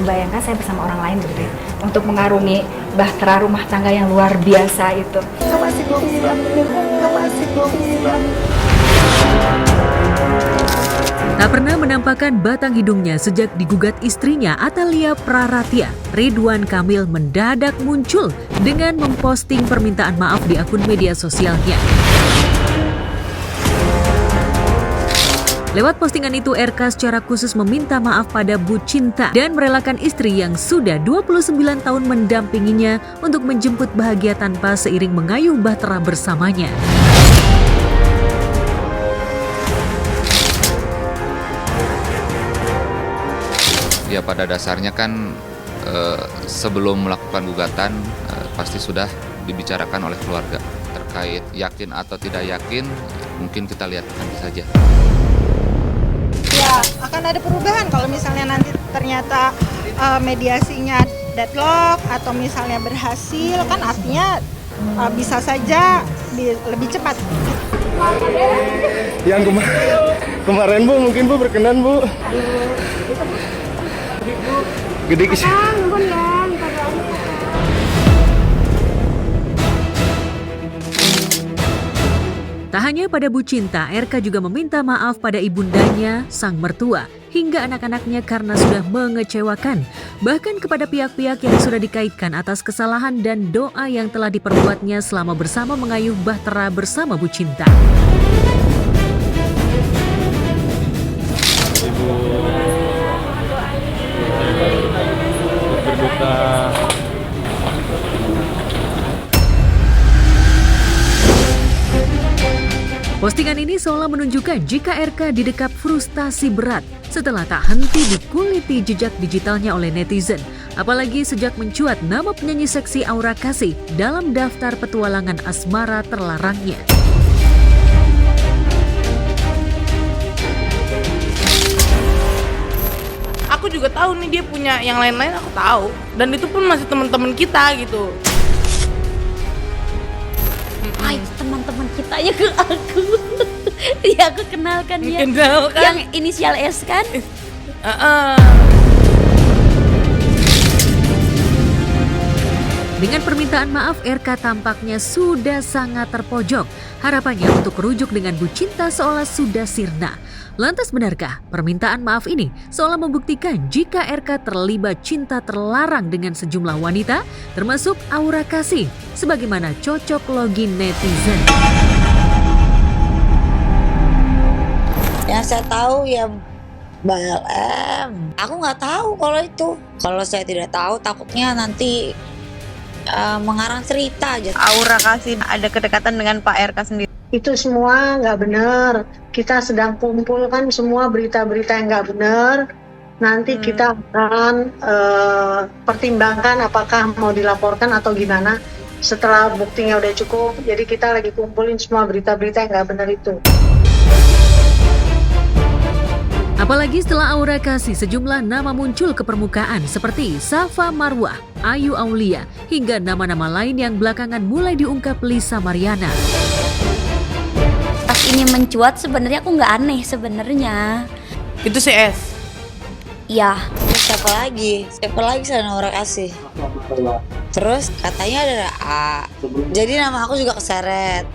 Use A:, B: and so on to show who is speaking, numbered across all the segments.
A: membayangkan saya bersama orang lain gitu ya, untuk mengarungi bahtera rumah tangga yang luar biasa itu. Masih belum siap, masih belum siap.
B: Tak pernah menampakkan batang hidungnya sejak digugat istrinya Atalia Praratia, Ridwan Kamil mendadak muncul dengan memposting permintaan maaf di akun media sosialnya. Lewat postingan itu, RK secara khusus meminta maaf pada Bu Cinta dan merelakan istri yang sudah 29 tahun mendampinginya untuk menjemput bahagia tanpa seiring mengayuh bahtera bersamanya.
C: Ya pada dasarnya kan sebelum melakukan gugatan pasti sudah dibicarakan oleh keluarga. Terkait yakin atau tidak yakin mungkin kita lihat nanti saja.
D: Ya akan ada perubahan kalau misalnya nanti ternyata mediasinya deadlock atau misalnya berhasil, kan artinya bisa saja lebih cepat.
E: Yang kemarin Bu, mungkin Bu berkenan Bu. Gede kisah.
B: Tak hanya pada Bu Cinta, RK juga meminta maaf pada ibundanya, sang mertua, hingga anak-anaknya karena sudah mengecewakan. Bahkan kepada pihak-pihak yang sudah dikaitkan atas kesalahan dan doa yang telah diperbuatnya selama bersama mengayuh bahtera bersama Bu Cinta. Postingan ini seolah menunjukkan jika RK didekap frustasi berat setelah tak henti dikuliti jejak digitalnya oleh netizen. Apalagi sejak mencuat nama penyanyi seksi Aura Kasih dalam daftar petualangan asmara terlarangnya.
F: Aku juga tahu nih dia punya yang lain-lain, aku tahu. Dan itu pun masih teman-teman kita gitu.
G: Itu teman-teman kita ya ke aku. Ya aku kenalkan dia.
F: Kenalkan.
G: Yang inisial S kan?
B: Dengan permintaan maaf, RK tampaknya sudah sangat terpojok. Harapannya untuk rujuk dengan Bu Cinta seolah sudah sirna. Lantas benarkah permintaan maaf ini seolah membuktikan jika RK terlibat cinta terlarang dengan sejumlah wanita, termasuk Aura Kasih, sebagaimana cocok logi netizen?
H: Yang saya tahu ya BLM. Aku nggak tahu kalau itu. Kalau saya tidak tahu, takutnya nanti mengarang cerita aja.
I: Aura Kasih ada kedekatan dengan Pak RK sendiri.
J: Itu semua nggak benar. Kita sedang kumpulkan semua berita-berita yang nggak benar. Nanti kita akan pertimbangkan apakah mau dilaporkan atau gimana. Setelah buktinya udah cukup, jadi kita lagi kumpulin semua berita-berita yang nggak benar itu.
B: Apalagi setelah Aura Kasih, sejumlah nama muncul ke permukaan seperti Safa Marwah, Ayu Aulia, hingga nama-nama lain yang belakangan mulai diungkap Lisa Mariana.
G: Pas ini mencuat sebenarnya aku nggak aneh sebenarnya.
F: Itu si S.
G: Ya.
H: Siapa lagi? Siapa lagi selain Aura Kasih? Terus katanya ada A. Jadi nama aku juga keseret.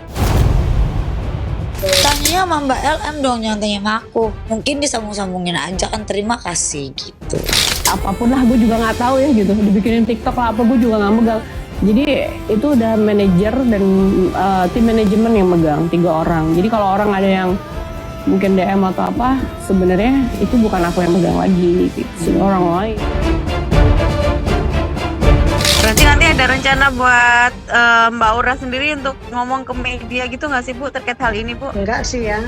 H: Tanya sama Mbak LM dong, jangan tanya sama aku. Mungkin disambung-sambungin aja kan, terima kasih gitu.
K: Apapun lah, gue juga nggak tahu ya gitu. Dibikinin TikTok lah apa, gue juga nggak megang. Jadi itu udah manajer dan tim manajemen yang megang, 3 orang. Jadi kalau orang ada yang mungkin DM atau apa, sebenarnya itu bukan aku yang megang lagi, gitu. Orang lain.
I: Berarti nanti ada rencana buat Mbak Aura sendiri untuk ngomong ke media gitu nggak sih Bu terkait hal ini Bu?
J: Enggak sih ya.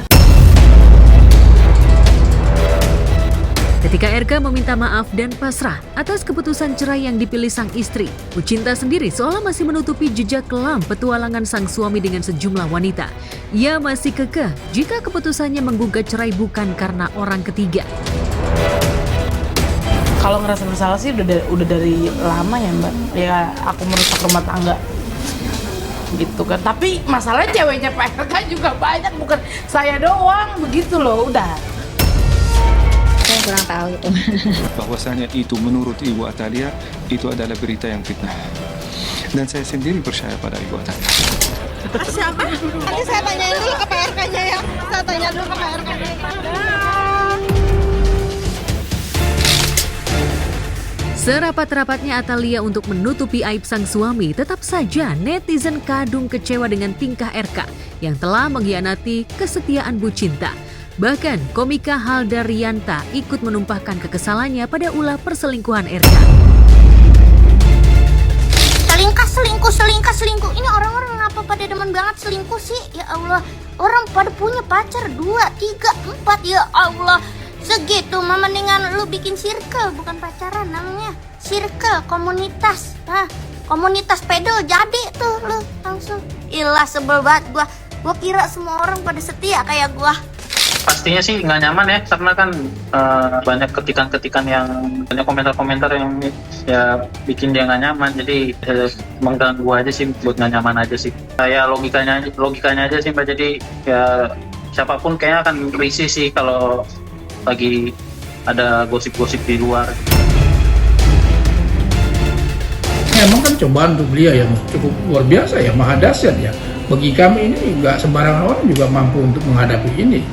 B: Ketika RK meminta maaf dan pasrah atas keputusan cerai yang dipilih sang istri, Bu Cinta sendiri seolah masih menutupi jejak kelam petualangan sang suami dengan sejumlah wanita. Ia masih kekeh jika keputusannya menggugat cerai bukan karena orang ketiga.
F: Kalau ngerasa bersalah sih udah dari lama ya Mbak. Ya aku merusak rumah tangga gitu kan. Tapi masalahnya ceweknya Pak RK juga banyak, bukan saya doang begitu loh. Udah.
H: Saya
A: saya kurang tahu itu.
L: Bahwasanya itu menurut Ibu Atalia itu adalah berita yang fitnah. Dan saya sendiri percaya pada Ibu Atalia.
D: Siapa? Nanti saya tanyain dulu ke PRK-nya ya. Saya tanya dulu ke PRK-nya.
B: Serapat-rapatnya Atalia untuk menutupi aib sang suami, tetap saja netizen kadung kecewa dengan tingkah RK yang telah mengkhianati kesetiaan Bu Cinta. Bahkan komika Halda Rianta ikut menumpahkan kekesalannya pada ulah perselingkuhan RK.
G: Selingkuh. Ini orang-orang ngapa pada demen banget selingkuh sih? Ya Allah, orang pada punya pacar 2, 3, 4, ya Allah. Segitu mah mendingan lu bikin circle, bukan pacaran namanya. Circle, komunitas. Komunitas pedal jadi tuh lu langsung. Ilah sebel banget gua. Gua kira semua orang pada setia kayak gua.
M: Pastinya sih nggak nyaman ya, karena kan banyak ketikan-ketikan yang banyak komentar-komentar yang ya bikin dia nggak nyaman, jadi mengganggu aja sih, buat nggak nyaman aja sih. Ya logikanya aja sih Mbak, jadi ya siapapun kayaknya akan risih sih kalau lagi ada gosip-gosip di luar.
N: Emang kan cobaan untuk beliau yang cukup luar biasa ya, maha dahsyat ya. Bagi kami ini nggak sembarangan orang juga mampu untuk menghadapi ini.